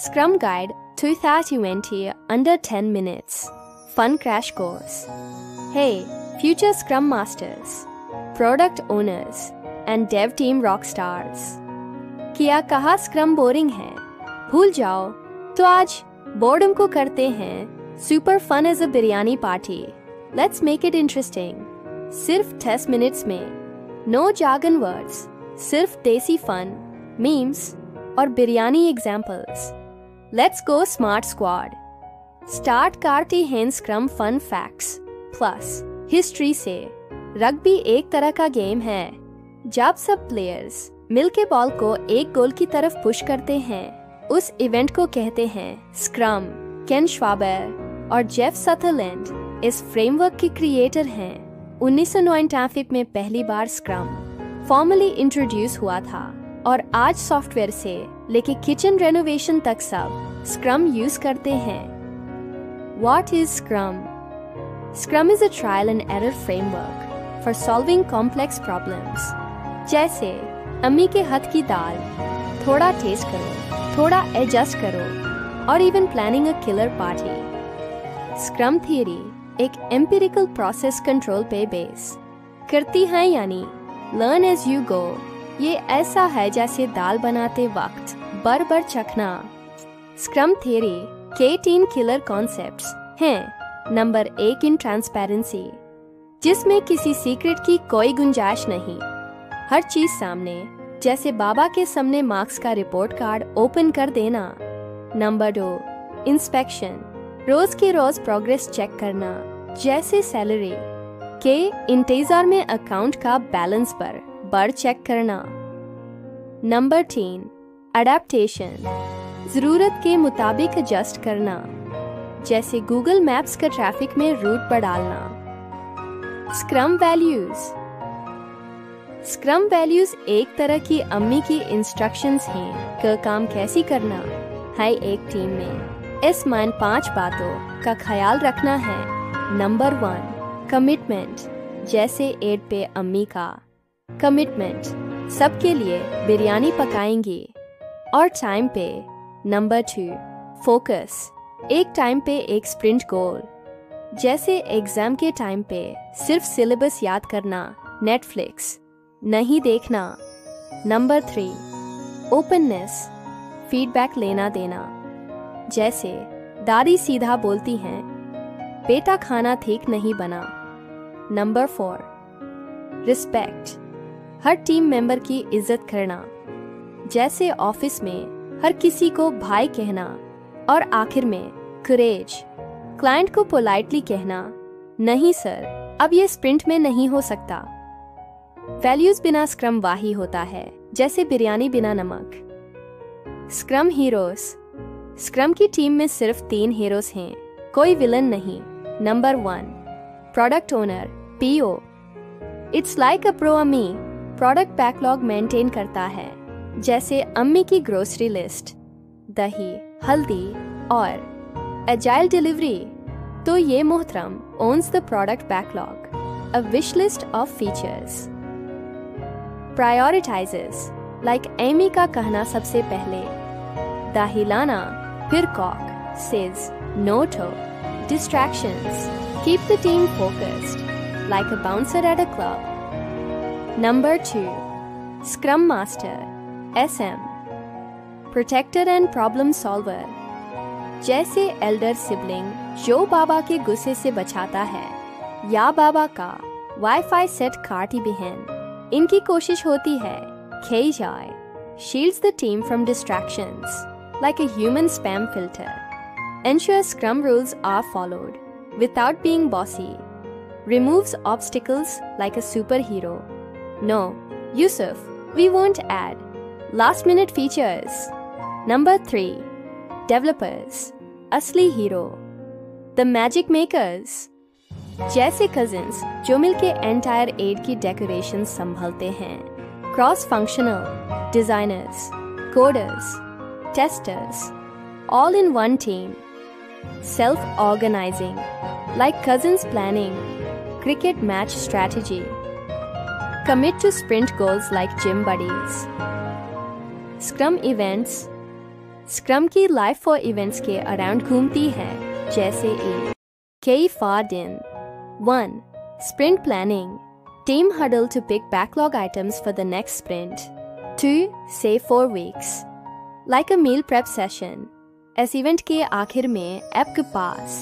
Scrum Guide 2020 under 10 minutes. Fun crash course. Hey, future Scrum Masters, Product Owners and Dev Team Rockstars. क्या कहा Scrum boring है? भूल जाओ, तो आज बोर्डम को करते हैं super fun as a biryani party. Let's make it interesting. सिर्फ 10 मिनट्स में. No jargon words. सिर्फ देसी fun, memes और biryani examples. Let's go smart squad. Start करते हैं scrum fun facts plus history से. रग्बी एक तरह का गेम है जब सब प्लेयर्स मिलके बॉल को एक गोल की तरफ पुश करते हैं. उस इवेंट को कहते हैं स्क्रम. केन श्वाबर और जेफ सदरलैंड इस फ्रेमवर्क के क्रिएटर हैं. 1999 में पहली बार स्क्रम फॉर्मली इंट्रोड्यूस हुआ था और आज सॉफ्टवेयर से लेके किचन रेनोवेशन तक सब स्क्रम यूज करते हैं. What is Scrum? Scrum is a trial and error framework for solving complex problems. जैसे अम्मी के हाथ की दाल, थोड़ा टेस्ट करो, थोड़ा एडजस्ट करो, और even planning a killer party. Scrum theory एक empirical process control पे बेस करती है, यानी learn as you go. ये ऐसा है जैसे दाल बनाते वक्त बार-बार चखना. स्क्रम थ्योरी के 3 किलर कॉन्सेप्ट्स हैं. नंबर 1 इन ट्रांसपेरेंसी, जिसमें किसी सीक्रेट की कोई गुंजाइश नहीं. हर चीज सामने, जैसे बाबा के सामने मार्क्स का रिपोर्ट कार्ड ओपन कर देना. नंबर 2 इंस्पेक्शन, रोज के रोज प्रोग्रेस चेक करना, जैसे सैलरी के इंतजार में अकाउंट का बैलेंस पर बार चेक करना. नंबर 3 अडेप्टेशन, जरूरत के मुताबिक एडजस्ट करना, जैसे गूगल मैप्स का ट्रैफिक में रूट पर डालना. स्क्रम वैल्यूज, स्क्रम वैल्यूज एक तरह की अम्मी की इंस्ट्रक्शंस हैं कि काम कैसे करना है एक टीम में. इस मान 5 बातों का ख्याल रखना है. नंबर 1 कमिटमेंट, जैसे एड पे अम्मी का कमिटमेंट, सबके लिए बिरयानी पकाएंगी और टाइम पे. नंबर 2 फोकस, एक टाइम पे एक स्प्रिंट गोल, जैसे एग्जाम के टाइम पे सिर्फ सिलेबस याद करना, नेटफ्लिक्स नहीं देखना. नंबर 3 ओपननेस, फीडबैक लेना देना, जैसे दादी सीधा बोलती हैं बेटा खाना ठीक नहीं बना. नंबर 4 रिस्पेक्ट, हर टीम मेंबर की इज्जत करना, जैसे ऑफिस में हर किसी को भाई कहना. और आखिर में करेज, क्लाइंट को पोलाइटली कहना नहीं सर, अब ये स्प्रिंट में नहीं हो सकता. वैल्यूज बिना स्क्रम वाही होता है, जैसे बिरयानी बिना नमक. स्क्रम हीरोज, स्क्रम की टीम में सिर्फ 3 हीरोज हैं, कोई विलन नहीं. Number 1 product owner PO, it's like a pro अम्मी, प्रोडक्ट बैकलॉग मेंटेन करता है, जैसे अम्मी की ग्रोसरी लिस्ट, दही, हल्दी और एजाइल डिलीवरी. तो ये मोहतरम owns the product backlog, a wish list of features. Prioritizes, like Amy का कहना सबसे पहले, दाहिलाना, फिर कॉक, says no to. Distractions, keep the team focused, like a bouncer at a club. Number 2 Scrum Master SM, protector and problem solver, जैसे elder sibling जो बाबा के गुस्से से बचाता है, या बाबा का वाईफाई सेट काटी बहन. इनकी कोशिश होती है खे जाए. Shields the team from distractions like a human spam filter. Ensure scrum rules are followed without being bossy. Removes obstacles like a super hero. No Yusuf, we won't add last minute features. Number 3 developers, असली हीरो, the magic makers, जैसे cousins जो मिलके entire aid की decorations संभालते हैं. Cross functional designers, coders, testers, all in one team. Self organizing, like cousins planning cricket match strategy. Commit to sprint goals like gym buddies. Scrum events, scrum की life और events के around घूमती है, जैसे कई फार दिन 1. Sprint planning. Team huddle to pick backlog items for the next sprint. 2. Save 4 weeks. Like a meal prep session. इस event के आखिर में आपके पास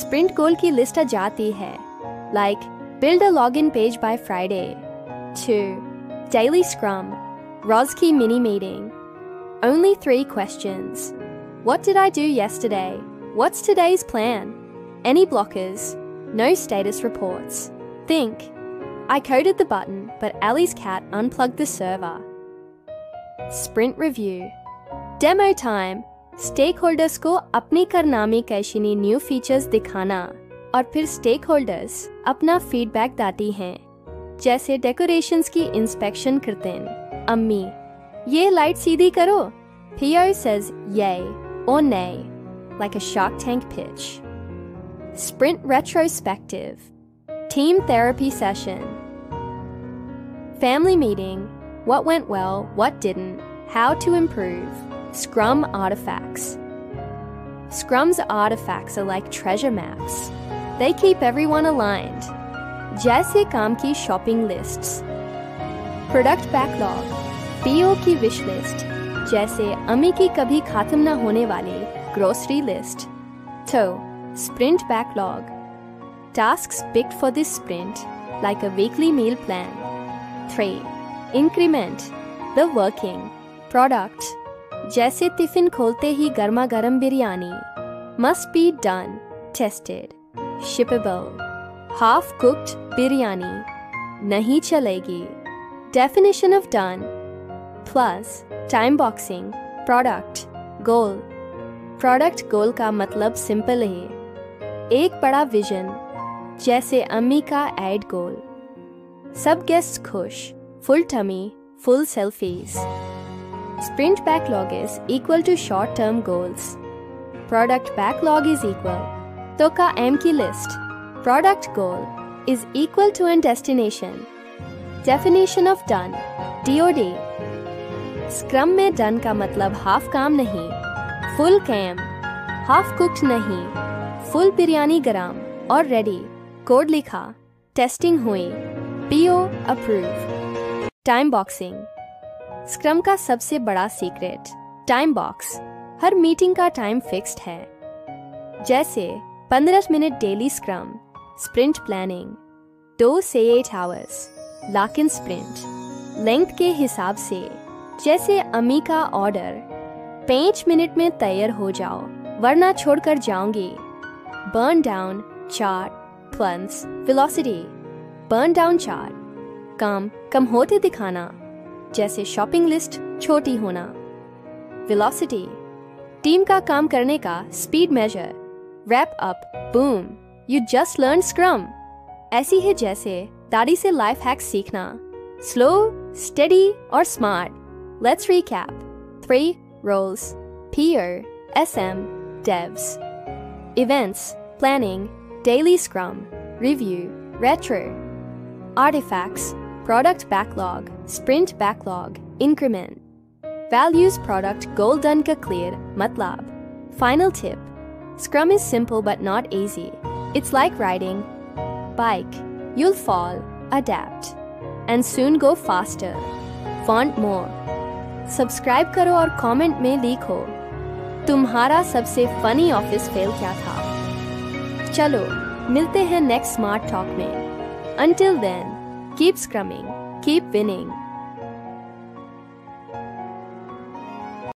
स्प्रिंट गोल की लिस्ट आ जाती है, like build a login page by Friday. 2. Daily scrum. Roz की mini meeting. Only 3 questions. What did I do yesterday? What's today's plan? Any blockers? No status reports. Think. I coded the button, but Ali's cat unplugged the server. Sprint review. Demo time. Stakeholders को अपनी करनामी कैशिनी new features दिखाना और फिर stakeholders अपना feedback देती हैं, जैसे decorations की इंस्पेक्शन करते हैं। अम्मी, ये लाइट सीधी करो। PO says yay or nay, like a Shark Tank pitch. Sprint retrospective. Team therapy session. Family meeting. What went well, what didn't, how to improve. Scrum artifacts. Scrum's artifacts are like treasure maps. They keep everyone aligned. जैसे काम की shopping lists. Product backlog. PO की wish list. जैसे अम्मी की कभी खत्म न होने वाली grocery list. So, sprint backlog. Tasks picked for this sprint, like a weekly meal plan. 3. Increment. The working. Product. जैसे टिफिन खोलते ही गर्मा गर्म biryani. Must be done. Tested. Shippable. Half cooked biryani नहीं चलेगी. Definition of done. Plus. Time boxing. Product. Goal. Product goal का मतलब simple है, एक बड़ा विजन, जैसे अम्मी का एड गोल. सब गेस्ट्स खुश, full tummy, full selfies. Sprint backlog is equal to short-term goals. Product backlog is equal. तो का M की list. Product goal is equal to an destination. Definition of done. DOD. Scrum में done का मतलब half काम नहीं, full काम. Half cooked नहीं, फुल बिरयानी गरम और रेडी. कोड लिखा, टेस्टिंग हुई, PO approve. Time boxing. Scrum का सबसे बड़ा सीक्रेट, टाइम बॉक्स. हर मीटिंग का टाइम फिक्स्ड है, जैसे 15 minute daily scrum. Sprint planning 2 से 8 hours. Lock in sprint length के हिसाब से, जैसे अम्मी का ऑर्डर 5 मिनट में तैयार हो जाओ वरना छोड़कर जाऊंगी. Burn down chart. Plans velocity. Burn down chart. काम कम होते दिखाना, जैसे शॉपिंग लिस्ट छोटी होना. वेलोसिटी. टीम का काम करने का speed measure. Wrap up. Boom, you just learn scrum. ऐसी है जैसे दादी से लाइफ हैक्स सीखना. स्लो, स्टेडी और smart. Let's recap. 3 roles. PO, SM, devs. Events, planning, daily scrum, review, retro. Artifacts, product backlog, sprint backlog, increment. Values product goal done ka clear, matlab. Final tip. Scrum is simple but not easy. It's like riding bike. You'll fall, adapt, and soon go faster. Want more? Subscribe करो और comment में लिखो तुम्हारा सबसे funny office fail क्या था. चलो मिलते हैं नेक्स्ट स्मार्ट टॉक में. Until then, keep scrumming, keep winning.